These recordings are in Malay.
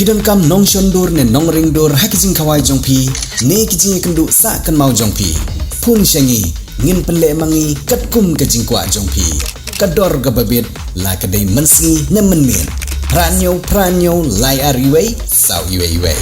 Pidon kam nong shondur ne nong ringdur hakijing kawai jongpi ne kijing kendu sa kan mau jongpi phun Sngi ngin penle mangi katkum kajing kwa jongpi kador gababit la kadai mensi ne menmin pranyo lai ariwei sau iwei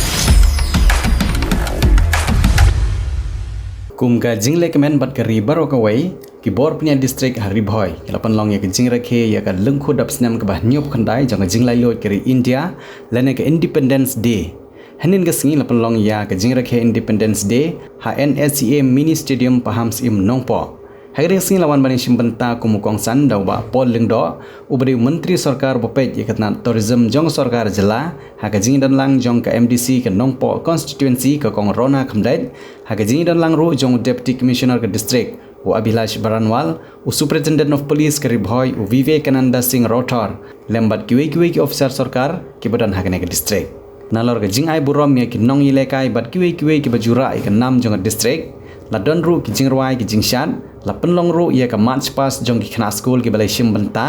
kum ka jingle kemen bat kari baro kawai khubor punya distrik hari Bhoi kelapan long ya ke jing Rakhe ya ka lengkhu dap snam ke bah nyop khandai jong jing Laitluid kari India lane ke Independence Day hanin ke Sngi lapan long ya ke jing Rakhe Independence Day HNSCA mini stadium pahams im Nongpoh hari Sngi lawan bani bynta kumukong san dawa pol lengdo ubri menteri sarkar bopej ya katna tourism jong sarkar jela ha ke jing dan lang jong ke MDC ke Nongpoh constituency ke kong rona khamdait ha ke jing dan lang ru jong deputy commissioner ke distrik u Abhilash Baranwal u superintendent of police kari Bhoi u Vivekananda Singh Rothor lembat kiwe ki officer sarkar ki badan hakane ke distrik nalor ke Jingai burom ya ki nong ilekai bat kiwe ki bajura ke nam jong distrik ladon ru ki jingruai ki jingshan la penlong ru ya ke march pass jong ki khana school ki balai bynta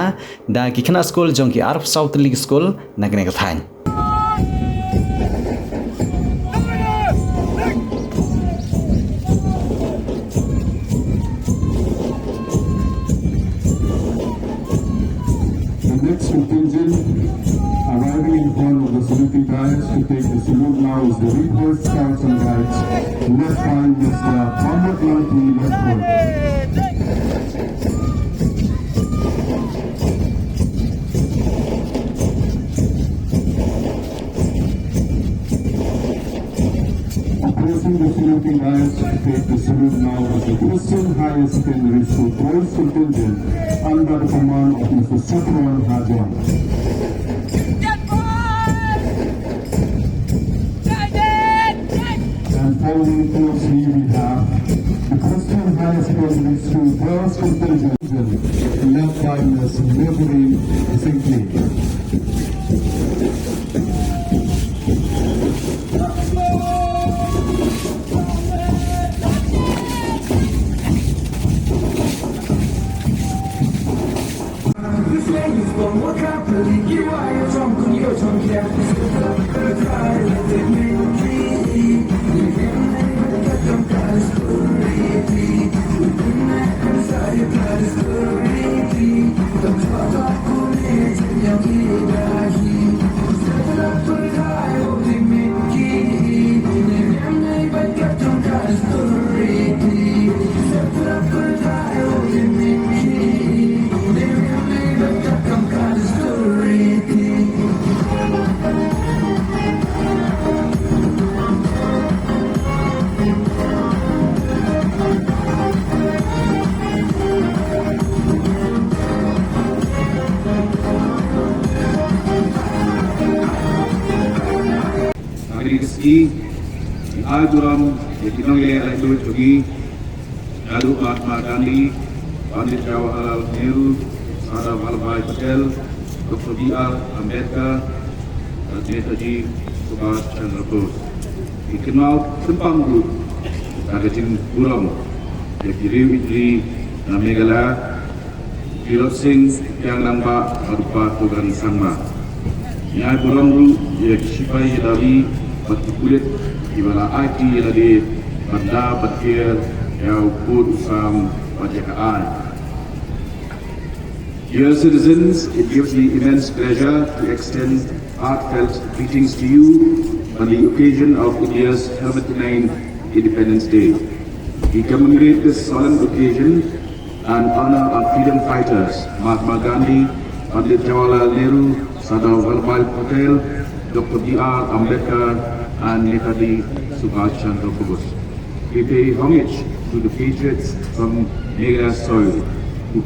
da ki khana school jong ki Arab South League school nagane ke thain Next contingent arriving in front of the saluting guides to take the salute now is the Ryngkat Scouts and Guides, led by Mr. Laitluid. Approaching the saluting guides to take the salute now is the Christian Higher Secondary School Boys contingent under the command of Mr. Satran Hajan. And following closely we have the Christian Higher Secondary School Girls contingent led by Ms. Syngi. Di Ajuram Jingai Laitluid Jogi Lalu Mahatma Gandhi Pandit Jawaharlal Nehru Sardar Vallabhbhai Patel Dr. B.R. Ambedkar dan Netaji Subhash Chandra Bose dikenal Sempang Group Kagajin Buram Yakiri Widri Namegala Pilot Singh Yang Nangba Arupa Tugan Sangma Nyai Buram Ru Yakshipai Yadali Kulit di mana IT lagi benda berkir yang pun usam penjagaan. Dear citizens, it gives me immense pleasure to extend heartfelt greetings to you on the occasion of India's 79th Independence Day. We commemorate this solemn occasion and honor our freedom fighters Mahatma Gandhi, Pandit Jawaharlal Nehru, Sardar Vallabhbhai Patel, Dr. B.R. Ambedkar and Netaji Subhash Chandra Bose. We pay homage to the patriots from Meghalaya soil,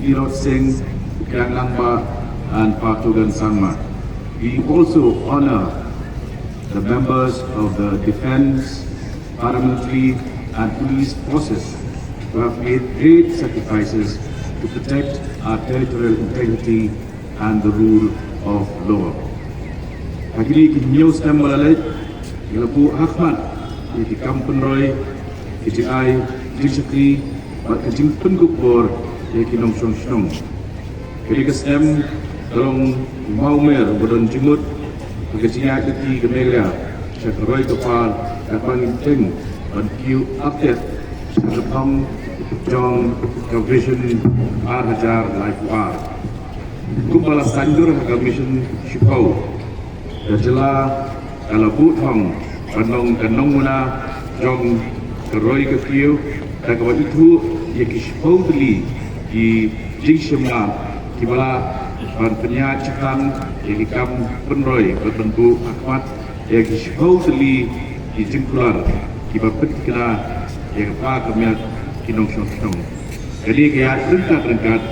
Pilot Singh, Yang Nangba and Patugan Sangma. We also honor the members of the defense, paramilitary and police forces who have made great sacrifices to protect our territorial integrity and the rule of law. Pagili kinyo stem malalit Ilabu Ahmad, di Kampung Roy, KJI, Jingai, Kajing Khubor, Yaki Nongpoh. Kirikas M, Long Maumer, Bodon Jimut, Pekerjaan keti kemelia, sekeroi kepal, kapangin ting, bantu update, sepam, jong, vision, hajar, life war. Kumpala sandur mission shipau, jela, kalau butong, kanong muna, jong, keroi ketiu, dan kawan itu, ia kishipau beli di Jingai, di bala penyahat cekang yang ikam penroi berbentuk akhmat yang supposedly di Khlur di bapet kena yang apa kemiat kinong. Jadi kaya Ryngkat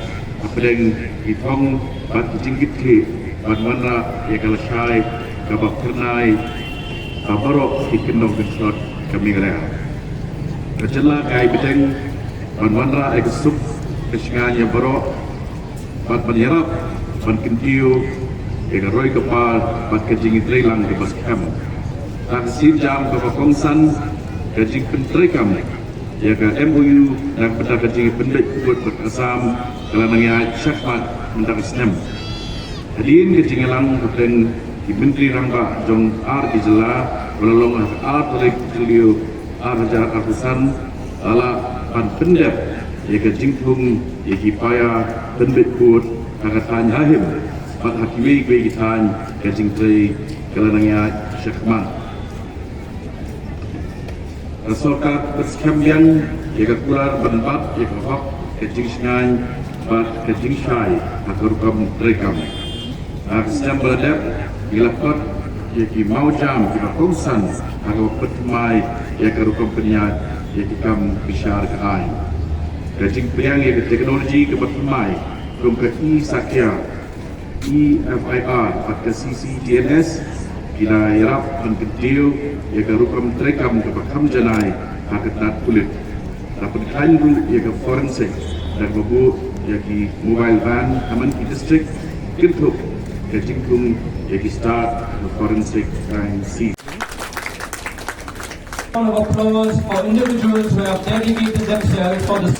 apa yang ditong bat jingkit ke bat mana yang kalau syai kabak pernai barok dikenong kenot kami kaya. Kecela kaya bedeng bat mana yang sup kesengannya barok bat menyerap ban kentiu yang roi kepal bat kejing itrelang ke bas kam tak sijam ke kongsan kejing pentrekam ya ke MOU dan pada kejing pendek buat berkasam kelanangnya syakmat mendak Islam hadin kejing elang kapten di menteri ramba jong di jela melalong rek tulio hajar artisan ala ban pendek ya kejing pung ya kipaya pendek buat akan tanya him, pada hakimi gue kita kajing teri kelanangnya syakman. Rasulkat bersekamian, jika Khlur berempat, jika hak kajing Sngi, bat kajing syai, akan rukam rekam. Sedang beradab, bila kot, jika mau jam, jika kongsan, akan pertemai, jika rukam penyat, jika kam bisyar ke ain. Kajing priang, jika teknologi ke pertemai, from ke sakya EFIR atau CCTNS kila yarap dan kedil ya ke rukam terekam ke bakam janai hakat nat kulit dapat kanyu ya ke forensik dan babu ya ki mobile van aman ki district kintuk ke jingkung ya ki start the forensic crime scene. Round of applause for individuals who have dedicated themselves for the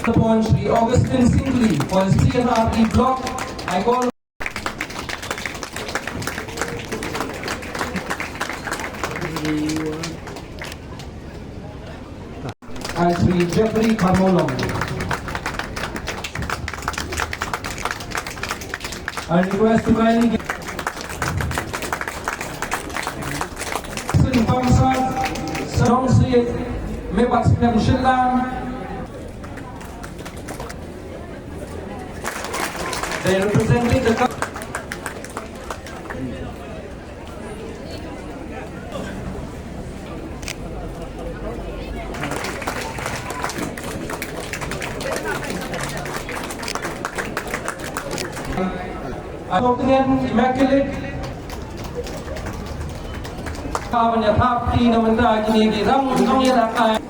upon Sri Augustine Singly for his CNRE block. I call and Sri Jeffrey Karmolong. I request to kindly get Shillong Sri Mebat Shillong. They represented the Adopted Immaculate Kawanya Tapti Namanda Gini Rang Rakhe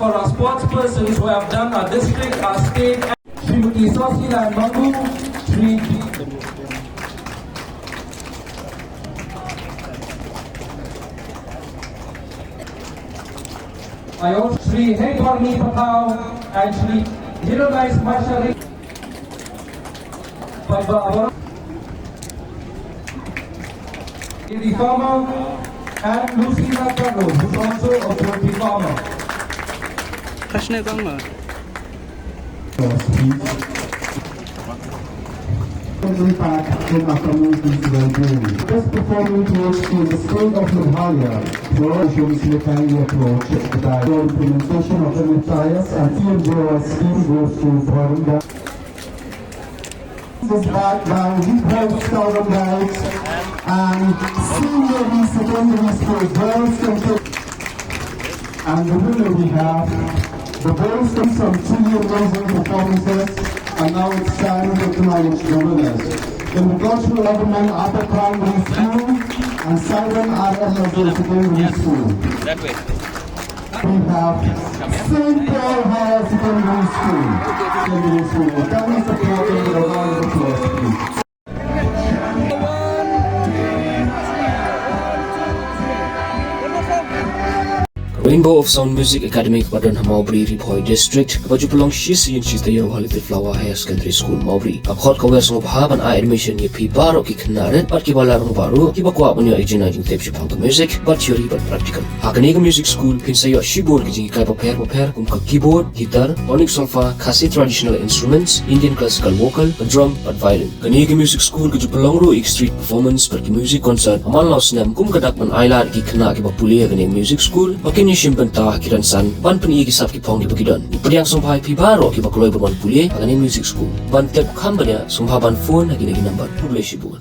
for our sports persons who have done our district, our state, and Srimati Sosila and Mangu, Sri I also Sri Hegorni Patao and Sri Hironais Mashari Pagba the farmer and Lucina Carlo, who is also a poultry farmer. Kasih bang This performance was to the state of Meghalaya, where shows Meghalaya approach the dialogue implementation of the Matthias and TMJO's scheme goes to Bhoi. This background, we have Southern Guides and senior secondary school girls and the winner we have. The boys come from 2 year amazing performances, and now it's time to acknowledge the winners. In the Cultural Government Upper Primary School and Southern RLW Secondary School. that way. We have St. Paul Higher Secondary School. Can we support them with a round of applause, please? Rainbow of Sound Music Academy kepada Maubri Bhoi District baju pelong shisi in shita yang Holiday Flower Higher Secondary School Maubri akhot kawer Sngewbha ban admission ye pi baro ki knaret pat ki balarong baru ki bakwa punya ejina jing tep shipang ke music but theory but practical hakani ke music school pin sayo shibor ki jing kai paper kum ka keyboard guitar tonic solfa khasi traditional instruments Indian classical vocal drum but violin kani ke music school ke pelong ro street performance per ki music concert amal laus nam kum kadak ban ailar ki khna ki bapulia kani music school makin simpan ta kiran san ban pen igi sap ki pong di bagidon ipriang sompai pi baro ki bakloi ban pulie agani music school ban tep khambanya sombha ban phone agini number publish bu